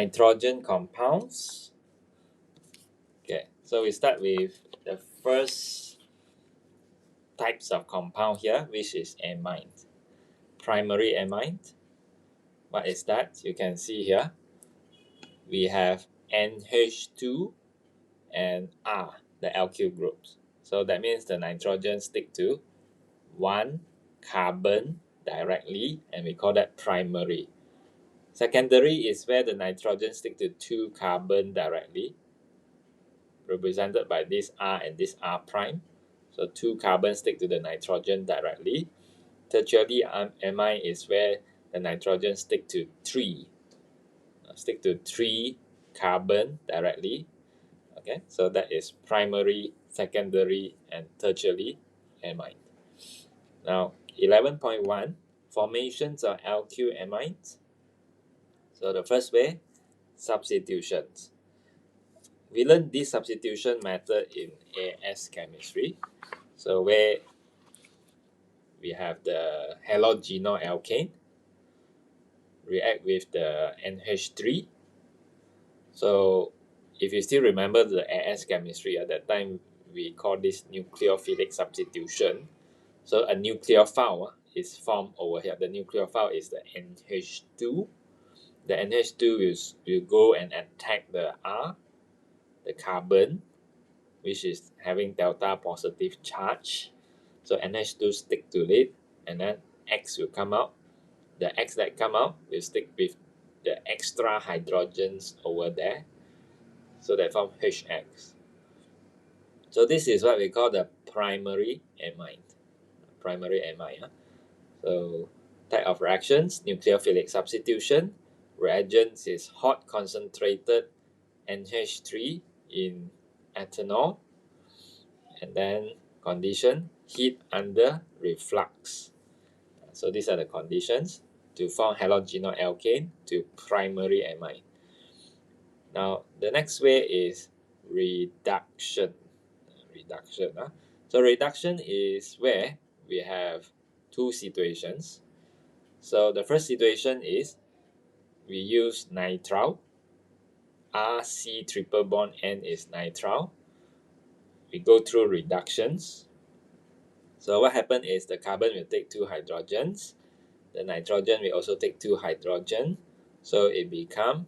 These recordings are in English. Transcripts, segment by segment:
nitrogen compounds. Okay, so we start with the first types of compound here, which is amine. Primary amine. What is that? You can see here. We have NH2 and R, the alkyl groups. So that means the nitrogen stick to one carbon directly, and we call that primary. Secondary is where the nitrogen stick to two carbon directly, represented by this R and this R prime. So two carbons stick to the nitrogen directly. Tertiary amine is where the nitrogen stick to three carbon directly. Okay, so that is primary, secondary, and tertiary amine. Now, 11.1, formations of alkyl amines. So the first way, substitutions. We learned this substitution method in AS chemistry. So where we have the halogenoalkane react with the NH3. So if you still remember the AS chemistry, at that time we call this nucleophilic substitution. So a nucleophile is formed over here. The nucleophile is the NH2. The NH2 will go and attack the R, the carbon, which is having delta positive charge. So NH2 stick to it, and then X will come out. The X that come out will stick with the extra hydrogens over there. So that form HX. So this is what we call the primary amine. Primary amine. So type of reactions, nucleophilic substitution. Reagents is hot concentrated NH3 in ethanol. And then condition, heat under reflux. So these are the conditions to form halogenoalkane to primary amine. Now the next way is reduction. So reduction is where we have two situations. So the first situation is we use nitrile. RC triple bond N is nitrile. We go through reductions. So what happens is the carbon will take two hydrogens. The nitrogen will also take two hydrogen. So it becomes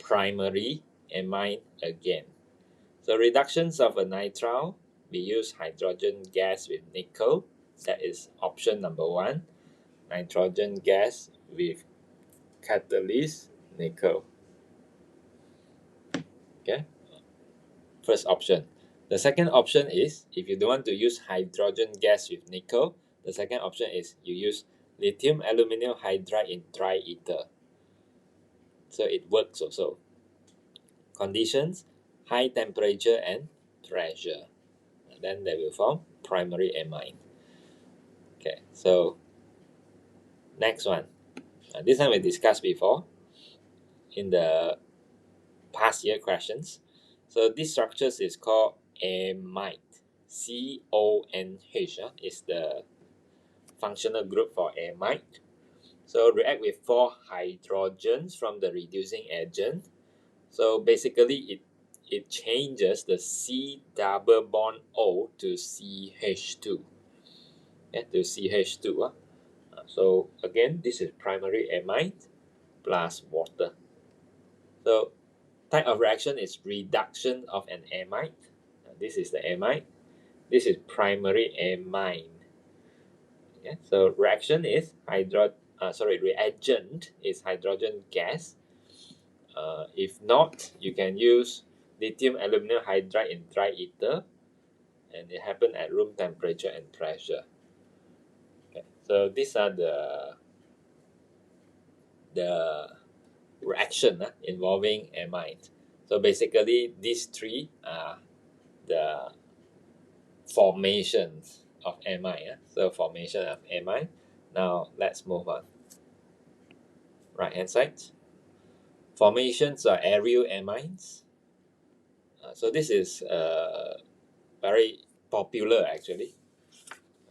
primary amine again. So reductions of a nitrile, we use hydrogen gas with nickel. That is option number 1. Nitrogen gas with catalyst nickel. Okay, first option. The second option is, if you don't want to use hydrogen gas with nickel, the second option is you use lithium aluminum hydride in dry ether. So it works also. Conditions, high temperature and pressure. And then they will form primary amine. Okay, so next one. This one we discussed before in the past year questions. So this structure is called amide. CONH is the functional group for amide. So react with 4 hydrogens from the reducing agent. So basically it changes the C double bond O to CH2. Yeah, to CH2. So again, this is primary amide plus water. So type of reaction is reduction of an amide. This is the amide. This is primary amine. Okay, so reaction is reagent is hydrogen gas. If not, you can use lithium aluminum hydride in dry ether, and it happens at room temperature and pressure. Okay, so these are the reaction involving amine. So basically, these 3 are the formations of amine. So formation of amine. Now let's move on. Right hand side. Formations are aryl amines. So this is very popular actually.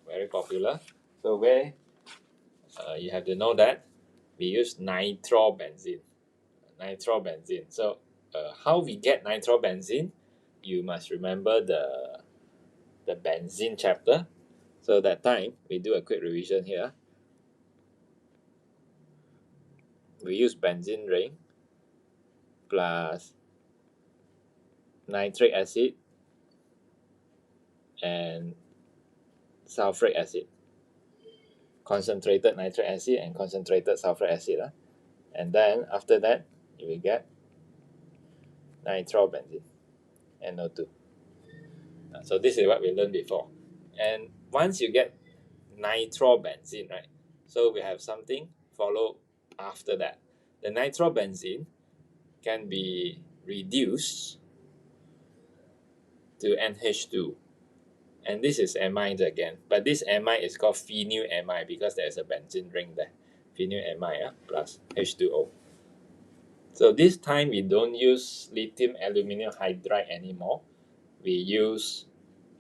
Very popular. So where you have to know that we use nitrobenzene. nitrobenzene. So how we get nitrobenzene, you must remember the benzene chapter. So that time we do a quick revision here. We use benzene ring plus nitric acid and sulfuric acid, concentrated nitric acid and concentrated sulfuric acid. And then after that, you will get nitrobenzene, NO2. So this is what we learned before. And once you get nitrobenzene, right? So we have something follow after that. The nitrobenzene can be reduced to NH2. And this is amines again. But this amine is called phenylamine because there's a benzene ring there. Phenylamine plus H2O. So this time we don't use lithium aluminum hydride anymore. We use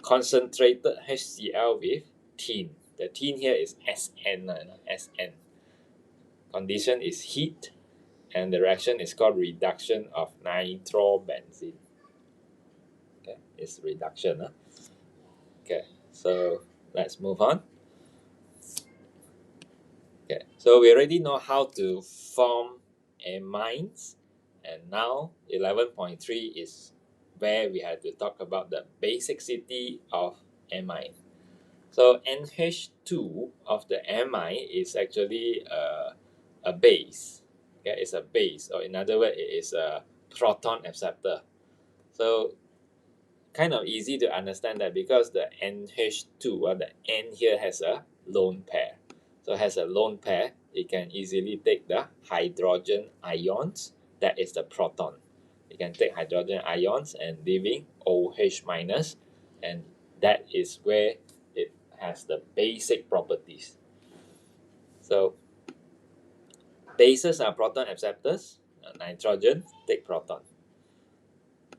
concentrated HCl with tin. The tin here is SN. SN. Condition is heat, and the reaction is called reduction of nitrobenzene. Okay, it's reduction. Okay, so let's move on. Okay, so we already know how to form amines, and now 11.3 is where we have to talk about the basicity of amine. So NH2 of the amine is actually a base. Okay, it's a base, or in other words, it is a proton acceptor. So kind of easy to understand that because the NH2, or the N here has a lone pair. So it has a lone pair, it can easily take the hydrogen ions, that is the proton. You can take hydrogen ions and leaving OH minus, and that is where it has the basic properties. So bases are proton acceptors. Nitrogen take proton.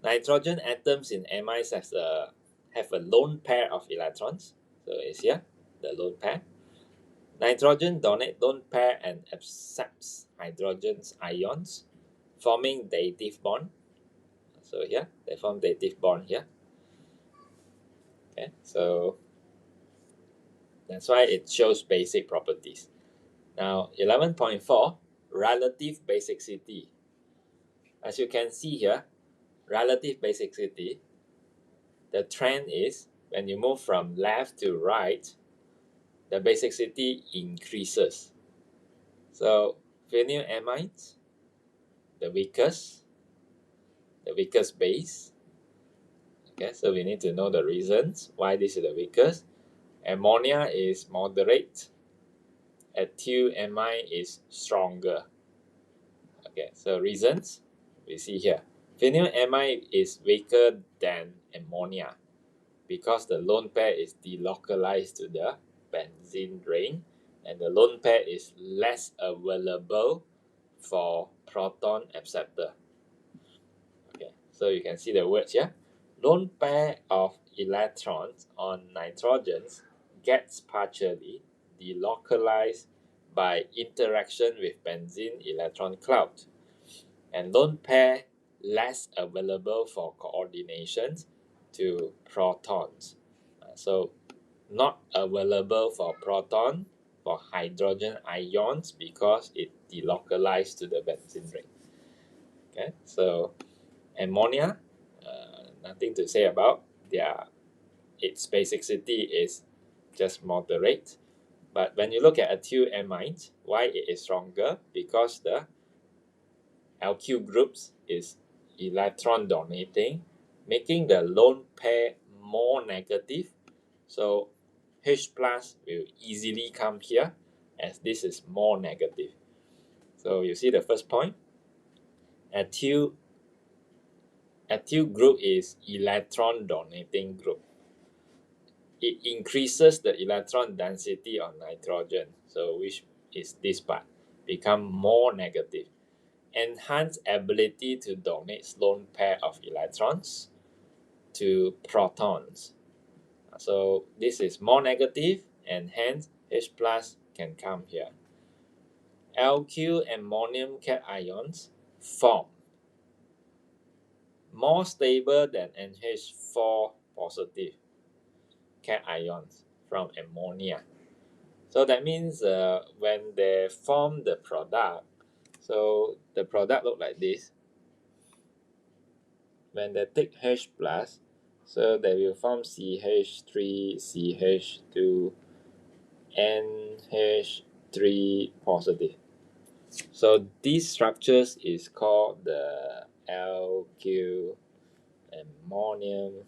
Nitrogen atoms in amines have a lone pair of electrons. So it's here, the lone pair. Nitrogen donates lone pair and accepts hydrogen's ions, forming dative bond. So here, they form dative bond here. Okay, so that's why it shows basic properties. Now, 11.4, relative basicity. As you can see here, relative basicity, the trend is when you move from left to right, the basicity increases. So phenylamines, the weakest base. Okay, so we need to know the reasons why this is the weakest. Ammonia is moderate. Ethylamine is stronger. Okay, so reasons we see here. Phenylamine is weaker than ammonia because the lone pair is delocalized to the benzene ring, and the lone pair is less available for proton acceptor. Okay, so you can see the words here. Lone pair of electrons on nitrogens gets partially delocalized by interaction with benzene electron cloud, and lone pair less available for coordinations to protons. So not available for proton for hydrogen ions because it delocalized to the benzene ring. Okay, so ammonia, nothing to say about. Its basicity is just moderate. But when you look at ethylamines, why it is stronger? Because the alkyl groups is electron donating, making the lone pair more negative. So H plus will easily come here as this is more negative. So you see the first point. Ethyl group is electron donating group. It increases the electron density of nitrogen, so which is this part, become more negative. Enhance ability to donate lone pair of electrons to protons. So this is more negative, and hence H plus can come here. Alkyl ammonium cation form more stable than NH4 positive cations from ammonia. So that means when they form the product, so the product look like this. When they take H plus, so they will form CH3, CH2, NH3 positive. So these structures is called the alkyl ammonium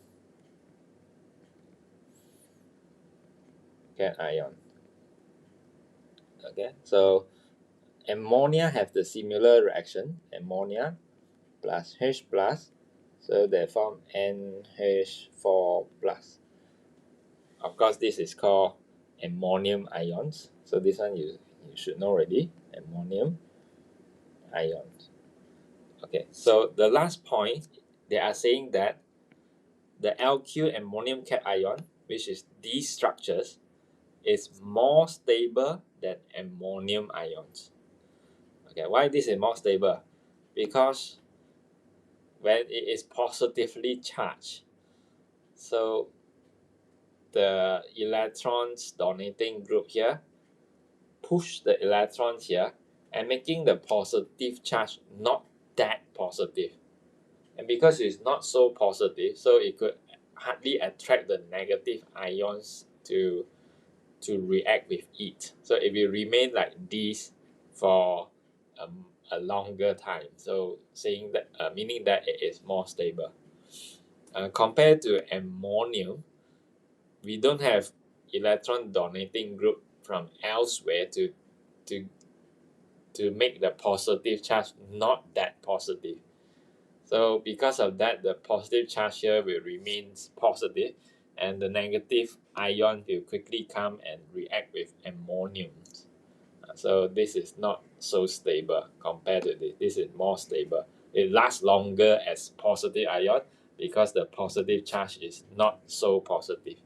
cation. Okay, so ammonia have the similar reaction, ammonia plus H plus, so they form NH4 plus. Of course, this is called ammonium ions. So this one you should know already, ammonium ions. Okay, so the last point, they are saying that the alkyl ammonium cation, which is these structures, is more stable than ammonium ions. Okay, why this is more stable? Because when it is positively charged, so the electrons donating group here push the electrons here and making the positive charge not that positive. And because it's not so positive, so it could hardly attract the negative ions to react with it. So it will remain like this for a longer time. So saying that, meaning that it is more stable. Compared to ammonium, we don't have electron donating group from elsewhere to make the positive charge not that positive. So because of that, the positive charge here will remain positive, and the negative ion will quickly come and react with ammonium. So this is not so stable compared to this. This is more stable. It lasts longer as positive ion because the positive charge is not so positive.